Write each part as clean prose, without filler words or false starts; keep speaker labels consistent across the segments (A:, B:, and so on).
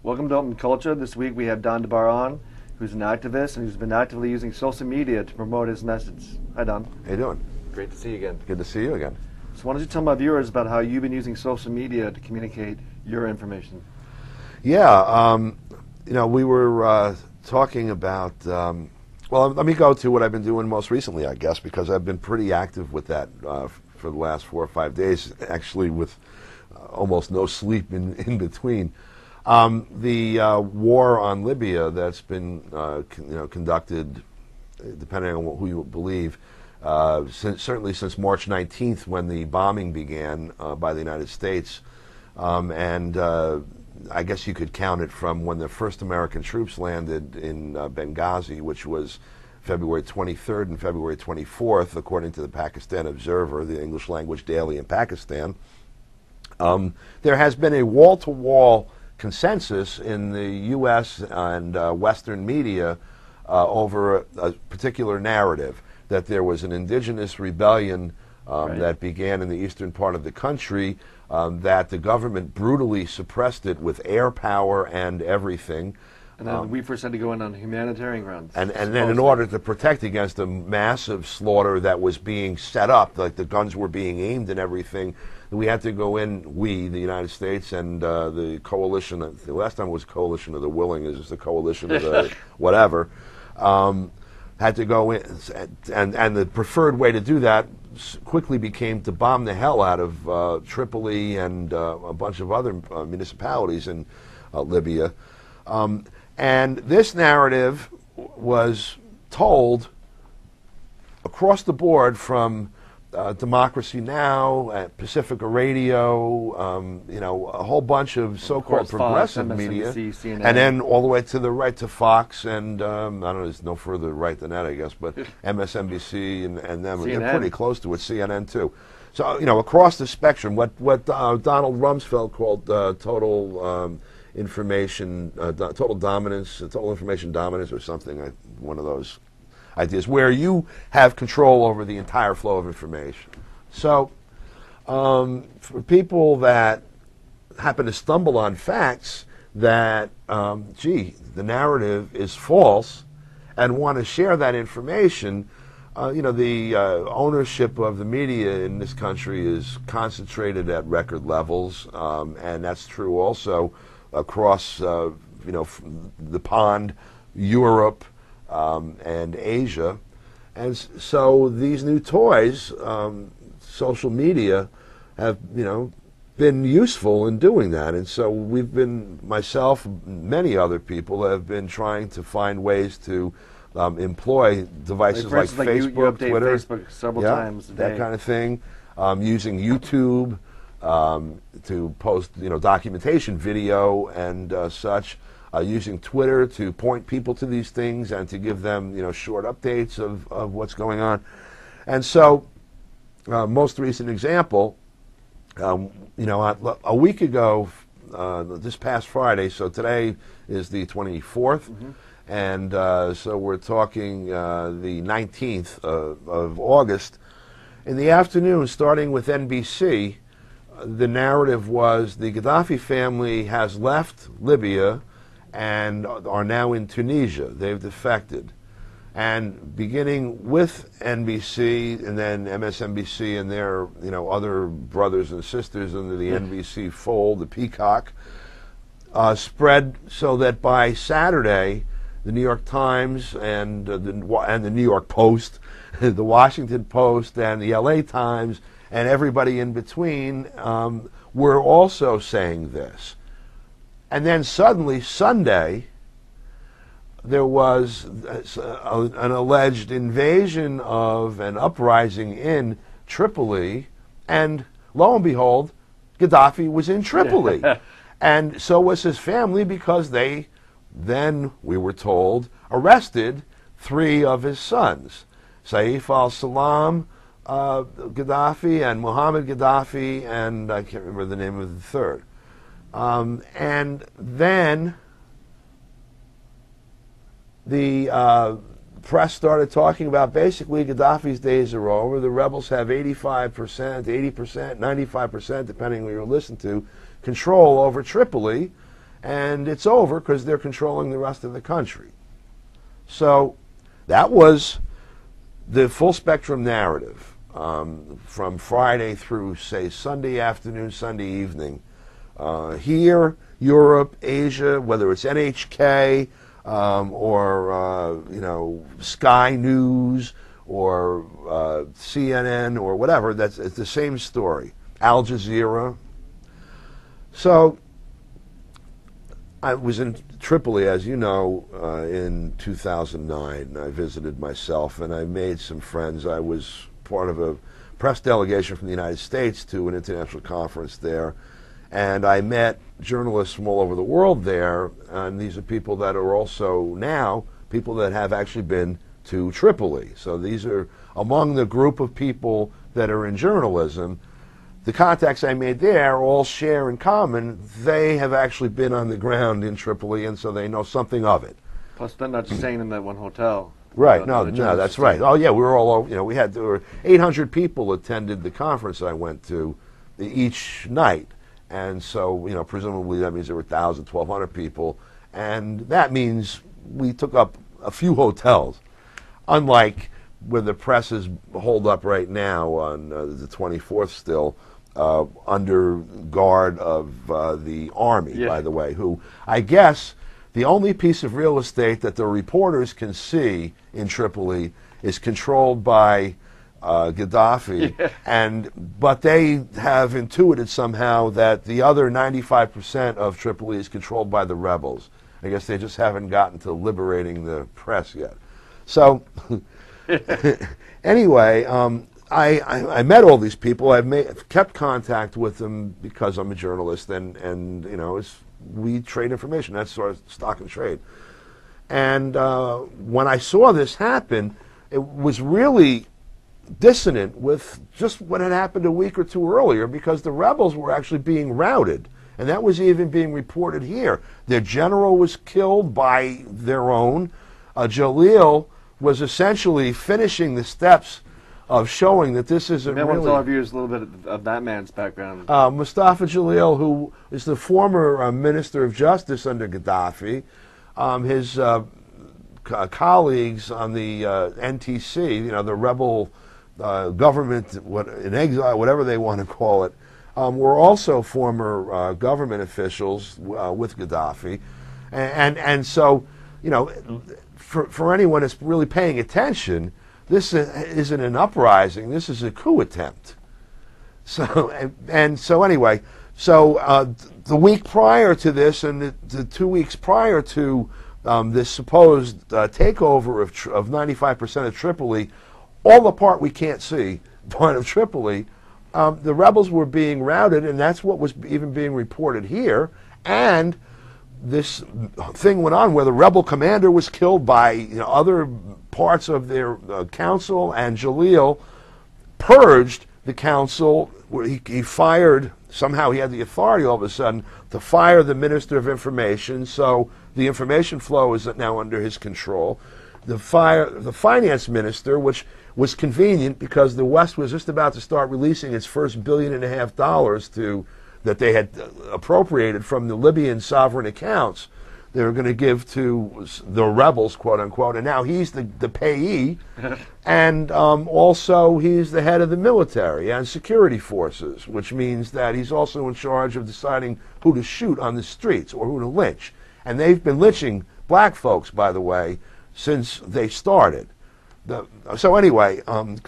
A: Welcome to Open Culture. This week we have DeBar on, who's an activist and who's been actively using social media to promote his message. Hi, Don.
B: How you doing?
A: Great to see you again.
B: Good to see you again.
A: So why don't you tell my viewers about how you've been using social media to communicate your information?
B: Yeah, we were talking about, well, let me go to what I've been doing most recently, I guess, because I've been pretty active with that for the last 4 or 5 days, actually with almost no sleep in between. The war on Libya that's been conducted, depending on who you believe, certainly since March 19th when the bombing began by the United States, and I guess you could count it from when the first American troops landed in Benghazi, which was February 23rd and February 24th, according to the Pakistan Observer, the English language daily in Pakistan. There has been a wall-to-wall consensus in the U.S. and Western media over a particular narrative, that there was an indigenous rebellion that began in the eastern part of the country, that the government brutally suppressed it with air power and everything.
A: And then we first had to go in on humanitarian grounds.
B: And then in order to protect against a massive slaughter that was being set up, like the guns were being aimed and everything, we had to go in, the United States and the coalition, the last time it was Coalition of the Willing, is the Coalition of the whatever, had to go in, and the preferred way to do that quickly became to bomb the hell out of Tripoli and a bunch of other municipalities in Libya. And this narrative was told across the board from Democracy Now!, Pacifica Radio, a whole bunch of so-called progressive
A: Fox,
B: media,
A: CNN.
B: and then all the way to the right to Fox, and I don't know, there's no further right than that, I guess, but MSNBC and them,
A: CNN.
B: they're pretty close to it, CNN too. So, across the spectrum, what Donald Rumsfeld called total information dominance or something, one of those ideas, where you have control over the entire flow of information. So for people that happen to stumble on facts that, the narrative is false and want to share that information, the ownership of the media in this country is concentrated at record levels, and that's true also across, the pond, Europe, and Asia. And so these new toys, social media, have, been useful in doing that. And so we've been, myself, many other people have been trying to find ways to employ devices like Facebook,
A: you update
B: Twitter,
A: Facebook several times a day.
B: that kind of thing, using YouTube to post, documentation video and such. Using Twitter to point people to these things and to give them, short updates of what's going on. And so, most recent example, a week ago, this past Friday, so today is the 24th, and so we're talking the 19th of August. In the afternoon, starting with NBC, the narrative was the Gaddafi family has left Libya and are now in Tunisia. They've defected. And beginning with NBC and then MSNBC and their other brothers and sisters under the NBC fold, the Peacock, spread so that by Saturday, the New York Times and the New York Post, the Washington Post and the LA Times and everybody in between were also saying this. And then suddenly, Sunday, there was an alleged invasion of an uprising in Tripoli, and lo and behold, Gaddafi was in Tripoli. And so was his family, because they then, we were told, arrested 3 of his sons, Saif al-Salam Gaddafi and Muhammad Gaddafi, and I can't remember the name of the third. And then the press started talking about basically Gaddafi's days are over. The rebels have 85%, 80%, 95%, depending on who you listen to, control over Tripoli. and it's over because they're controlling the rest of the country. So that was the full spectrum narrative from Friday through, say, Sunday afternoon, Sunday evening. Here, Europe, Asia, whether it's NHK or Sky News or CNN or whatever, it's the same story. Al Jazeera. So I was in Tripoli, as you know, in 2009. I visited myself, and I made some friends. I was part of a press delegation from the United States to an international conference there, and I met journalists from all over the world there, and these are people that are also now people that have actually been to Tripoli. So these are among the group of people that are in journalism. The contacts I made there all share in common. They have actually been on the ground in Tripoli, and so they know something of it.
A: Plus, they're not just staying in that one hotel.
B: Right. No, that's right. Oh, yeah, we were all over. There were 800 people attended the conference I went to each night, and so presumably that means there were 1,000, 1,200 people, and that means we took up a few hotels, unlike where the press is holed up right now on the 24th still. Under guard of the Army, by the way, who I guess the only piece of real estate that the reporters can see in Tripoli is controlled by Gaddafi, but they have intuited somehow that the other 95% of Tripoli is controlled by the rebels. I guess they just haven't gotten to liberating the press yet. So anyway, I met all these people. I've kept contact with them because I'm a journalist, and we trade information. That's sort of stock and trade. And when I saw this happen, it was really dissonant with just what had happened a week or two earlier, because the rebels were actually being routed, and that was even being reported here. Their general was killed by their own. Jalil was essentially finishing the steps of showing that this isn't really...
A: Everyone's all views a little bit of that man's background.
B: Mustafa Jalil, who is the former Minister of Justice under Gaddafi, his colleagues on the NTC, the rebel government in exile, whatever they want to call it, were also former government officials with Gaddafi. And so, for anyone that's really paying attention, this isn't an uprising. This is a coup attempt. So anyway, the week prior to this, and the 2 weeks prior to this supposed takeover of 95% of Tripoli, all the part we can't see, part of Tripoli, the rebels were being routed, and that's what was even being reported here. And this thing went on where the rebel commander was killed by other parts of their council, and Jalil purged the council. He fired, somehow he had the authority all of a sudden to fire the Minister of Information, so the information flow is now under his control. The finance minister, which was convenient because the West was just about to start releasing its first $1.5 billion that they had appropriated from the Libyan sovereign accounts. They were going to give to the rebels, quote unquote, and now he's the payee, and also he's the head of the military and security forces, which means that he's also in charge of deciding who to shoot on the streets or who to lynch. And they've been lynching black folks, by the way, since they started. So anyway,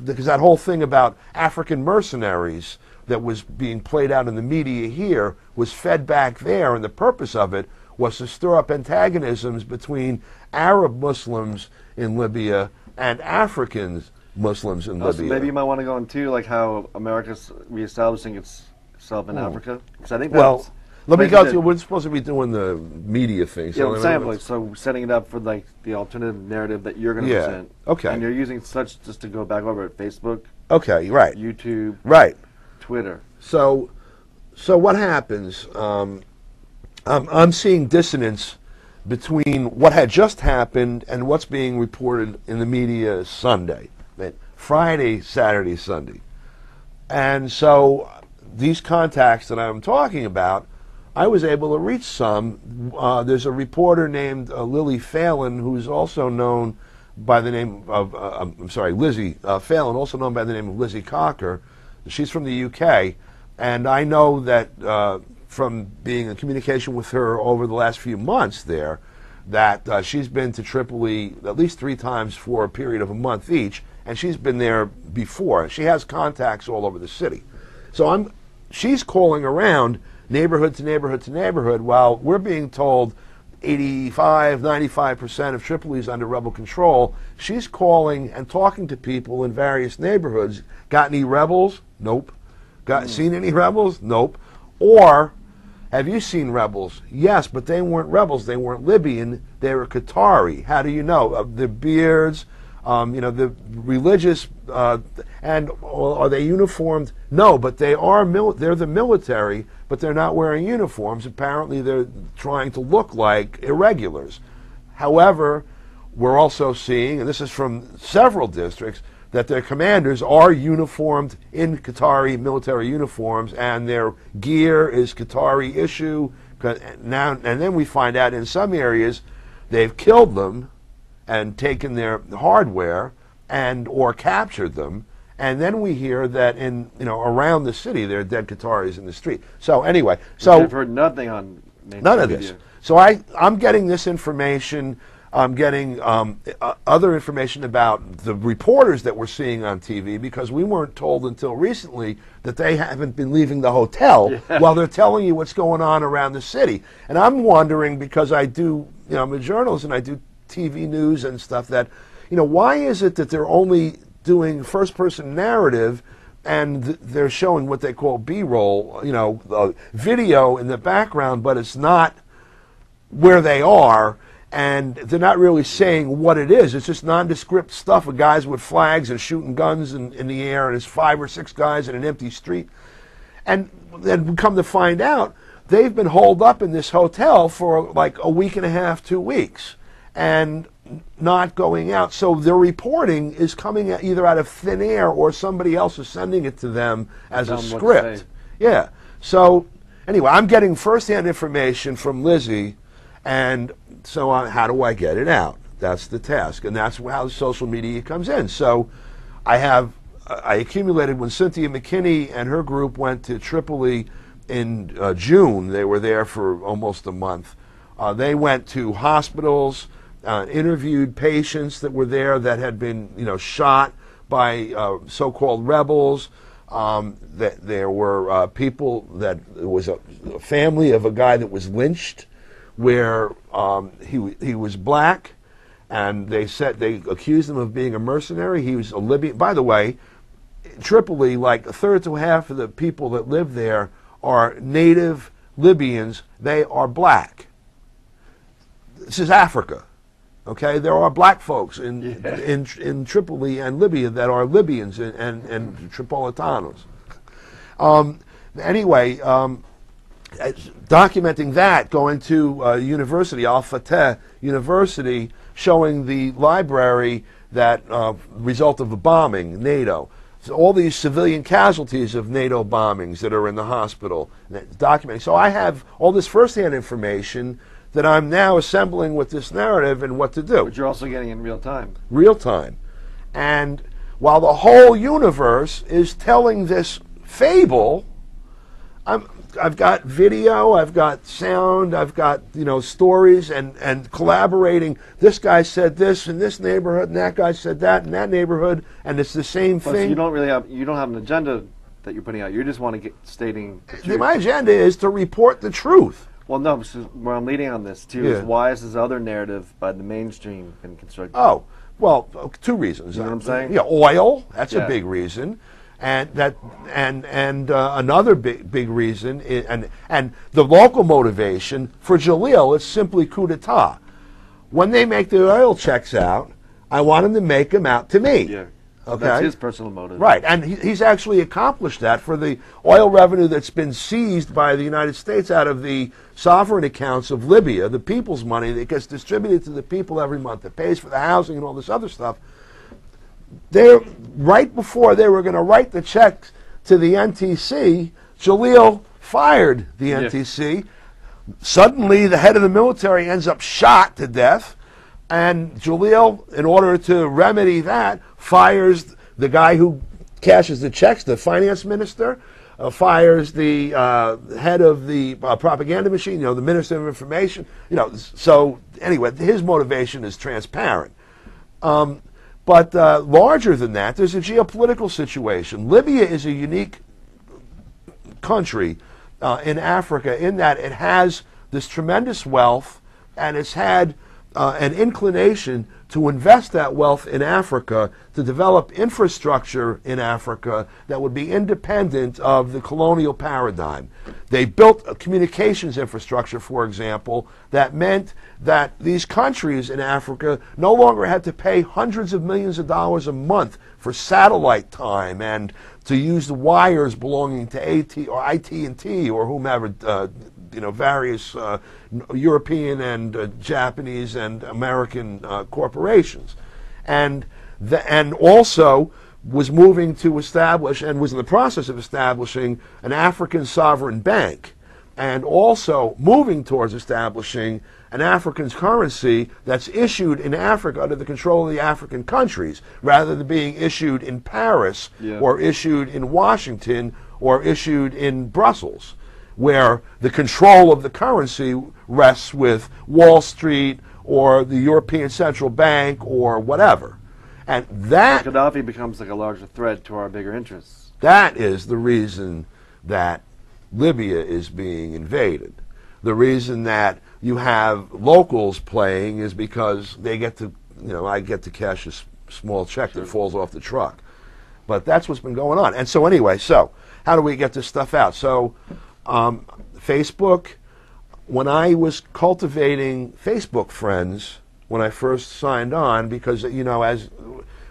B: because that whole thing about African mercenaries that was being played out in the media here was fed back there, and the purpose of it was to stir up antagonisms between Arab Muslims in Libya and African Muslims in Libya.
A: Maybe you might want to go into like how America's reestablishing itself in Africa. Because I think that's...
B: Let me go to, we're supposed to be doing the media thing.
A: So so setting it up for like the alternative narrative that you're going to present.
B: Okay.
A: And you're using such, just to go back over it, Facebook.
B: Okay, right.
A: YouTube.
B: Right.
A: Twitter.
B: So what happens? I'm seeing dissonance between what had just happened and what's being reported in the media Sunday, Friday, Saturday, Sunday. And so these contacts that I'm talking about I was able to reach some. There's a reporter named Lily Phelan, who's also known by the name of, Lizzie Phelan, also known by the name of Lizzie Cocker. She's from the UK, and I know that from being in communication with her over the last few months there, that she's been to Tripoli at least 3 times for a period of a month each, and she's been there before. She has contacts all over the city. So she's calling around neighborhood to neighborhood to neighborhood, while we're being told 85–95% of Tripoli is under rebel control. She's calling and talking to people in various neighborhoods. Got any rebels? Nope. Seen any rebels? Nope. Or, have you seen rebels? Yes, but they weren't rebels. They weren't Libyan. They were Qatari. How do you know? The beards, the religious, and are they uniformed? No, but they are. They're the military, but they're not wearing uniforms. Apparently, they're trying to look like irregulars. However, we're also seeing, and this is from several districts, that their commanders are uniformed in Qatari military uniforms, and their gear is Qatari issue. Now, and then we find out in some areas they've killed them and taken their hardware and or captured them, and then we hear that around the city there are dead Qataris in the street. So anyway,
A: I've heard nothing on
B: none of this. So I'm getting this information. I'm getting other information about the reporters that we're seeing on TV, because we weren't told until recently that they haven't been leaving the hotel while they're telling you what's going on around the city. And I'm wondering, because I'm a journalist and I do TV news and stuff, that, why is it that they're only doing first-person narrative and they're showing what they call B-roll, video in the background, but it's not where they are, and they're not really saying what it is. It's just nondescript stuff of guys with flags and shooting guns in the air, and there's 5 or 6 guys in an empty street. And then come to find out, they've been holed up in this hotel for like a week and a half, 2 weeks, and not going out. So their reporting is coming either out of thin air or somebody else is sending it to them as a script. Yeah. So anyway, I'm getting firsthand information from Lizzie, and so how do I get it out? That's the task, and that's how social media comes in. So I accumulated, when Cynthia McKinney and her group went to Tripoli in June. They were there for almost a month. They went to hospitals, interviewed patients that were there that had been shot by so-called rebels. That there were people that there was a family of a guy that was lynched, where he was black, and they accused him of being a mercenary. He was a Libyan. By the way, Tripoli, like a third to half of the people that live there are native Libyans. They are black. This is Africa. Okay, there are black folks in Tripoli and Libya that are Libyans and Tripolitanos. Anyway, documenting that, going to university, Al Fateh University, showing the library that result of a bombing, NATO. So all these civilian casualties of NATO bombings that are in the hospital, documenting. So I have all this firsthand information that I'm now assembling with this narrative and what to do.
A: But you're also getting in real time.
B: Real time. And while the whole universe is telling this fable, I've got video, I've got sound, I've got stories and collaborating. This guy said this in this neighborhood, and that guy said that in that neighborhood, and it's the same thing.
A: You don't have an agenda that you're putting out. You just want to get stating the truth.
B: My agenda is to report the truth.
A: Well, no, where I'm leading on this too is, why is this other narrative by the mainstream been constructed?
B: Oh, well, 2 reasons.
A: You know what I'm saying?
B: Yeah, oil. That's a big reason. And another big reason is, and the local motivation for Jalil is simply coup d'etat. When they make the oil checks out, I want them to make them out to me.
A: Yeah.
B: Okay?
A: That's his personal motive.
B: Right, and he's actually accomplished that for the oil revenue that's been seized by the United States out of the sovereign accounts of Libya, the people's money that gets distributed to the people every month, that pays for the housing and all this other stuff. Right before they were going to write the checks to the NTC, Jalil fired the NTC, Suddenly, the head of the military ends up shot to death, and Jalil, in order to remedy that, fires the guy who cashes the checks, the finance minister, fires the head of the propaganda machine, the minister of information. So anyway, his motivation is transparent. But larger than that, there's a geopolitical situation. Libya is a unique country in Africa in that it has this tremendous wealth, and it's had an inclination to invest that wealth in Africa, to develop infrastructure in Africa that would be independent of the colonial paradigm. They built a communications infrastructure, for example, that meant that these countries in Africa no longer had to pay hundreds of millions of dollars a month for satellite time and to use the wires belonging to AT or IT&T or whomever, various European and Japanese and American corporations, and also was moving to establish and was in the process of establishing an African sovereign bank, and also moving towards establishing an African currency that's issued in Africa under the control of the African countries, rather than being issued in Paris or issued in Washington or issued in Brussels, where the control of the currency rests with Wall Street or the European Central Bank or whatever. And that
A: Gaddafi becomes like a larger threat to our bigger interests.
B: That is the reason that Libya is being invaded. The reason that you have locals playing is because they get to, I get to cash a small check that falls off the truck. But that's what's been going on. And so anyway, how do we get this stuff out? So Facebook, when I was cultivating Facebook friends, when I first signed on, because, as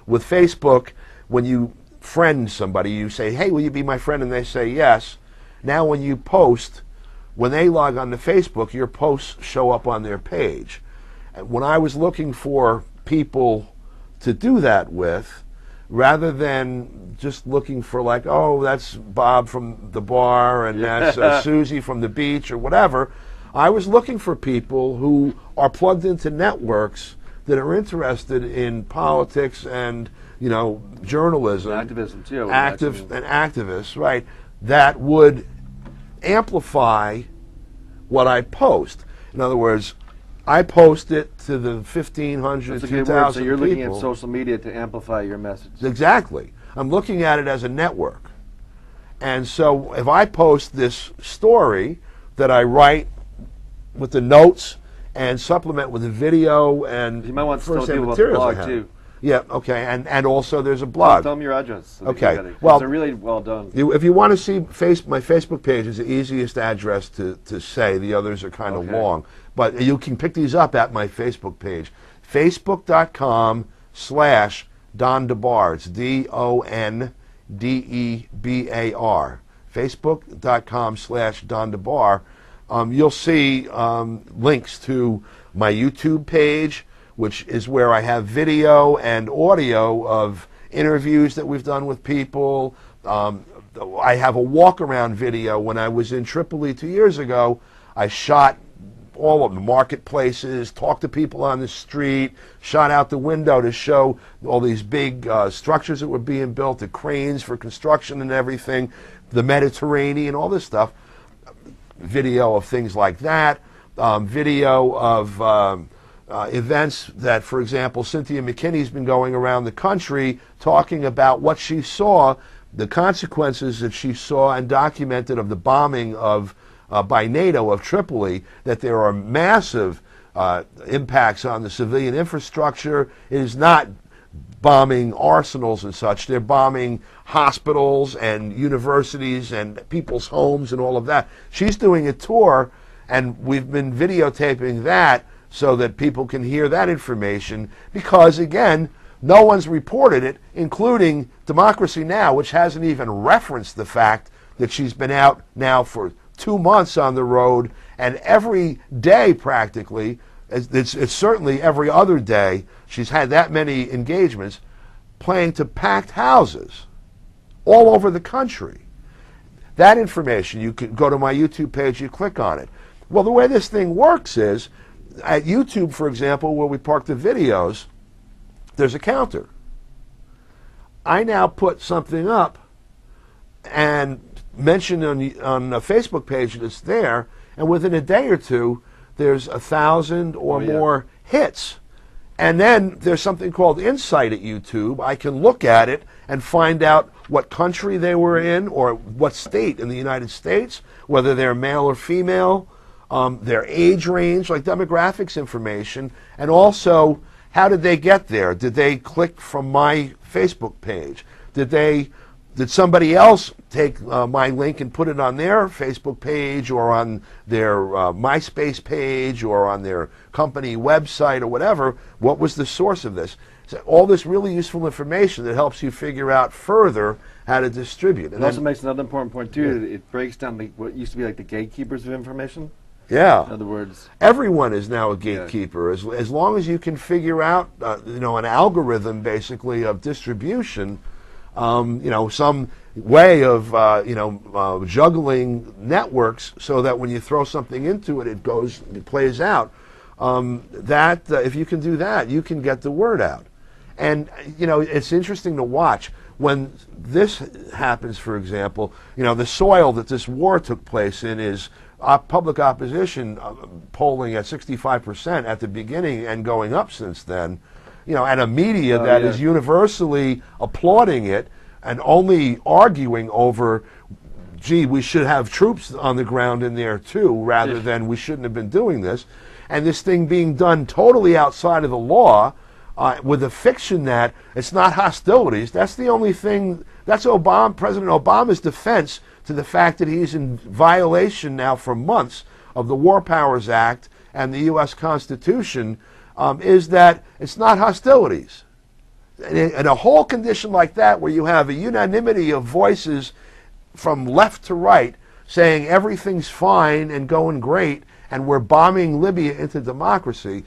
B: with Facebook, when you friend somebody, you say, hey, will you be my friend? And they say yes. Now when you post, when they log on to Facebook, your posts show up on their page. And when I was looking for people to do that with, rather than just looking for like, oh, that's Bob from the bar and that's Susie from the beach or whatever, I was looking for people who are plugged into networks that are interested in politics and, journalism.
A: Activism, too.
B: Activists, right, that would amplify what I post. In other words, I post it to the 1,500, 2,000
A: So you're
B: people.
A: looking at social media to amplify your message.
B: Exactly. I'm looking at it as a network. And so if I post this story that I write with the notes and supplement with a video and
A: you might want to tell
B: first-hand
A: people about the
B: materials
A: blog, too.
B: Yeah, okay, and also there's a blog.
A: Tell them your address. So
B: okay,
A: well, they're really well done.
B: If you want to see my Facebook page is the easiest address to say. The others are kind of long. But you can pick these up at my Facebook page. Facebook.com/Don DeBar. It's DONDEBAR. Facebook.com/Don DeBar. You'll see links to my YouTube page, which is where I have video and audio of interviews that we've done with people. I have a walk-around video. When I was in Tripoli 2 years ago, I shot all of the marketplaces, talked to people on the street, shot out the window to show all these big structures that were being built, the cranes for construction and everything, the Mediterranean, all this stuff. Video of things like that, video of events that, for example, Cynthia McKinney's been going around the country talking about what she saw, the consequences that she saw and documented of the bombing of by NATO of Tripoli, that there are massive impacts on the civilian infrastructure. It is not bombing arsenals and such. They're bombing hospitals and universities and people's homes and all of that. She's doing a tour, and we've been videotaping that so that people can hear that information, because, again, no one's reported it, including Democracy Now!, which hasn't even referenced the fact that she's been out now for 2 months on the road, and every day practically, it's certainly every other day, she's had that many engagements, playing to packed houses all over the country. That information, you can go to my YouTube page, you click on it. Well, the way this thing works is, at YouTube, for example, where we park the videos, there's a counter. I now put something up and mention on a Facebook page that it's there, and within a day or two, there's 1,000 or more hits. And then there's something called Insight at YouTube. I can look at it and find out what country they were in or what state in the United States, whether they're male or female, their age range, like demographics information, and also how did they get there? Did they click from my Facebook page? Did somebody else take my link and put it on their Facebook page or on their MySpace page or on their company website or whatever? What was the source of this? So all this really useful information that helps you figure out further how to distribute.
A: It also makes another important point, too. Yeah. It breaks down what used to be like the gatekeepers of information.
B: Yeah.
A: In other words,
B: everyone is now a gatekeeper. Yeah. As long as you can figure out, an algorithm basically of distribution, some way of juggling networks so that when you throw something into it, it plays out. If you can do that, you can get the word out. And it's interesting to watch when this happens. For example, the soil that this war took place in is public opposition polling at 65% at the beginning and going up since then. And a media that is universally applauding it and only arguing over, gee, we should have troops on the ground in there too, rather than we shouldn't have been doing this. And this thing being done totally outside of the law, with a fiction that it's not hostilities. That's the only thing, that's President Obama's defense to the fact that he's in violation now for months of the War Powers Act and the U.S. Constitution, is that it's not hostilities. In a whole condition like that, where you have a unanimity of voices from left to right saying everything's fine and going great and we're bombing Libya into democracy,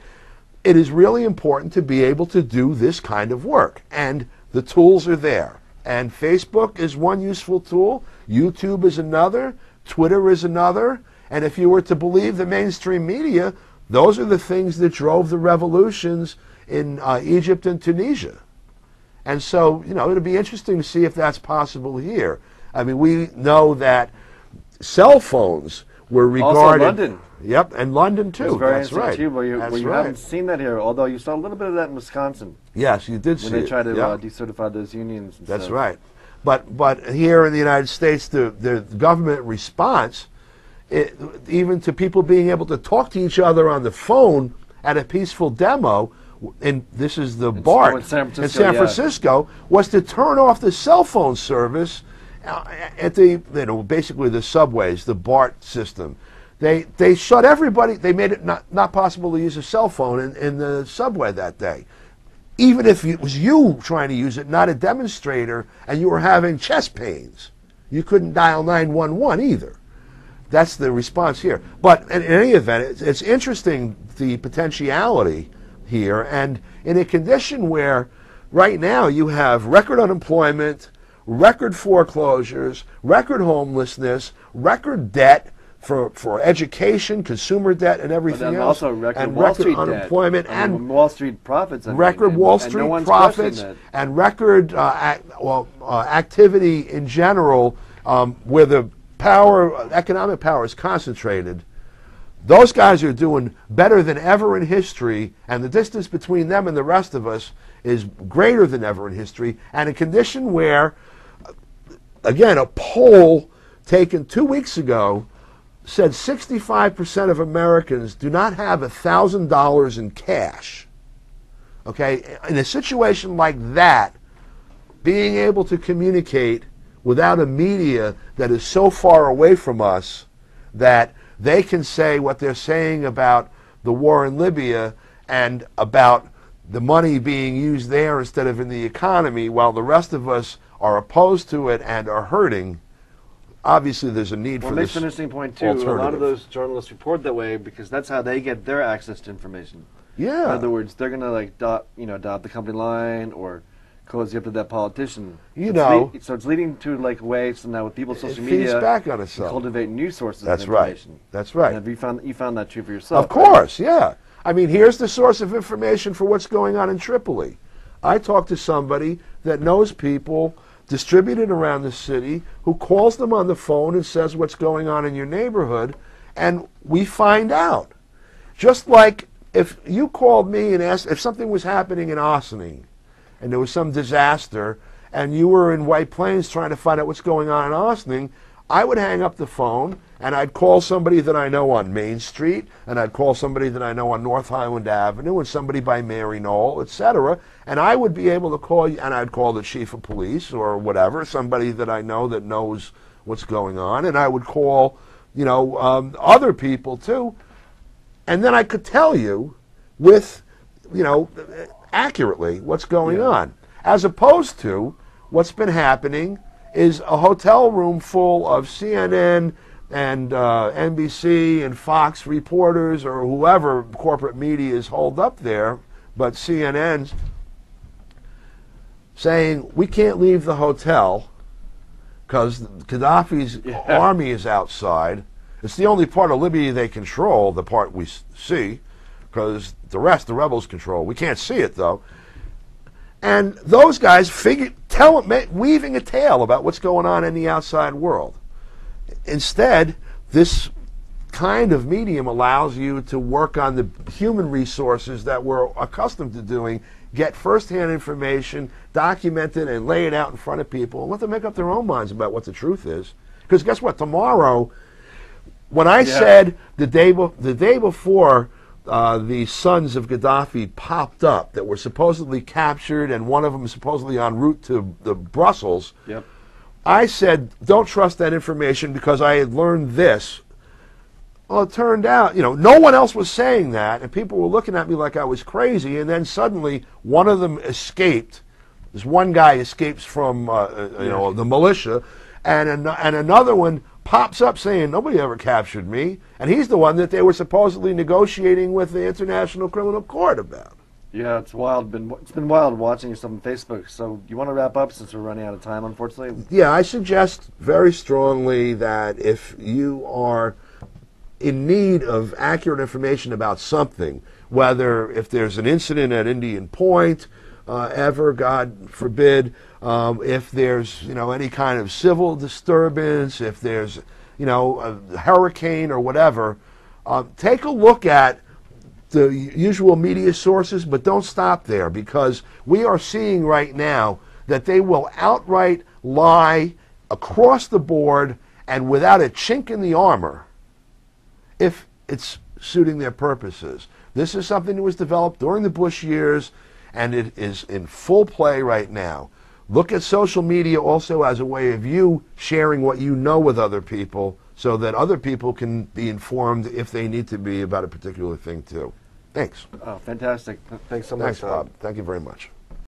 B: it is really important to be able to do this kind of work. And the tools are there. And Facebook is one useful tool. YouTube is another. Twitter is another. And if you were to believe the mainstream media, those are the things that drove the revolutions in Egypt and Tunisia. And so, it'll be interesting to see if that's possible here. I mean, we know that cell phones were regarded...
A: Also London.
B: Yep, and London too.
A: It's very
B: That's right.
A: Too, where you haven't seen that here, although you saw a little bit of that in Wisconsin.
B: Yes, you did see it.
A: When they tried to decertify those unions. And
B: That's
A: stuff.
B: right. But here in the United States, the government response, even to people being able to talk to each other on the phone at a peaceful demo, and this is the BART
A: in San Francisco,
B: was to turn off the cell phone service at the basically the subways, the BART system. They shut everybody. They made it not possible to use a cell phone in the subway that day. Even if it was you trying to use it, not a demonstrator, and you were having chest pains, you couldn't dial 911 either. That's the response here. But in any event, it's interesting, the potentiality here, and in a condition where right now you have record unemployment, record foreclosures, record homelessness, record debt for education, consumer debt, and everything else,
A: also record
B: and
A: Wall
B: record
A: Street
B: unemployment,
A: debt.
B: and
A: Wall Street profits,
B: record Wall Street profits, and record activity in general, where the economic power is concentrated. Those guys are doing better than ever in history, and the distance between them and the rest of us is greater than ever in history. And a condition where, again, a poll taken 2 weeks ago said 65% of Americans do not have $1,000 in cash. Okay, in a situation like that, being able to communicate without a media that is so far away from us that they can say what they're saying about the war in Libya and about the money being used there instead of in the economy, while the rest of us are opposed to it and are hurting. Obviously, there's a need for this.
A: Well, it makes an interesting point, too. A lot of those journalists report that way because that's how they get their access to information.
B: Yeah.
A: In other words, they're going to, adopt the company line or cozy up to that politician.
B: You know.
A: So it's leading to like ways so now with people's social
B: It
A: media
B: feeds back on itself.
A: cultivate new sources
B: That's
A: of
B: right.
A: information.
B: That's right.
A: And have you found that true for yourself?
B: Of course, yeah. I mean, here's the source of information for what's going on in Tripoli. I talked to somebody that knows people distributed around the city who calls them on the phone and says what's going on in your neighborhood, and we find out. Just like if you called me and asked if something was happening in Ossining and there was some disaster and you were in White Plains trying to find out what's going on in Ossining, I would hang up the phone and I'd call somebody that I know on Main Street, and I'd call somebody that I know on North Highland Avenue, and somebody by Mary Knoll, etc. And I would be able to call you, and I'd call the chief of police or whatever, somebody that I know that knows what's going on, and I would call, you know, other people too, and then I could tell you with, you know, accurately what's going on, as opposed to what's been happening is a hotel room full of CNN and NBC and Fox reporters or whoever corporate media is holed up there, but CNN's saying we can't leave the hotel because Gaddafi's army is outside. It's the only part of Libya they control, the part we see, because the rest the rebels control. We can't see it though. And those guys weaving a tale about what's going on in the outside world. Instead, this kind of medium allows you to work on the human resources that we're accustomed to doing, get firsthand information, document it, and lay it out in front of people, and let them make up their own minds about what the truth is. Because guess what? Tomorrow, when I said the day before the sons of Gaddafi popped up that were supposedly captured, and one of them is supposedly en route to Brussels, I said, don't trust that information because I had learned this. Well, it turned out, you know, no one else was saying that, and people were looking at me like I was crazy, and then suddenly one of them escaped. This one guy escapes from, you know, the militia, and another one pops up saying, nobody ever captured me, and he's the one that they were supposedly negotiating with the International Criminal Court about.
A: Yeah, it's wild. It's been wild watching yourself on Facebook. So you want to wrap up since we're running out of time, unfortunately?
B: Yeah, I suggest very strongly that if you are in need of accurate information about something, whether if there's an incident at Indian Point, ever, God forbid, if there's, you know, any kind of civil disturbance, if there's, you know, a hurricane or whatever, take a look at the usual media sources, but don't stop there, because we are seeing right now that they will outright lie across the board and without a chink in the armor if it's suiting their purposes. This is something that was developed during the Bush years, and it is in full play right now. Look at social media also as a way of you sharing what you know with other people so that other people can be informed if they need to be about a particular thing too. Thanks.
A: Oh, fantastic. Thanks so much.
B: Thanks, Bob. Thank you very much.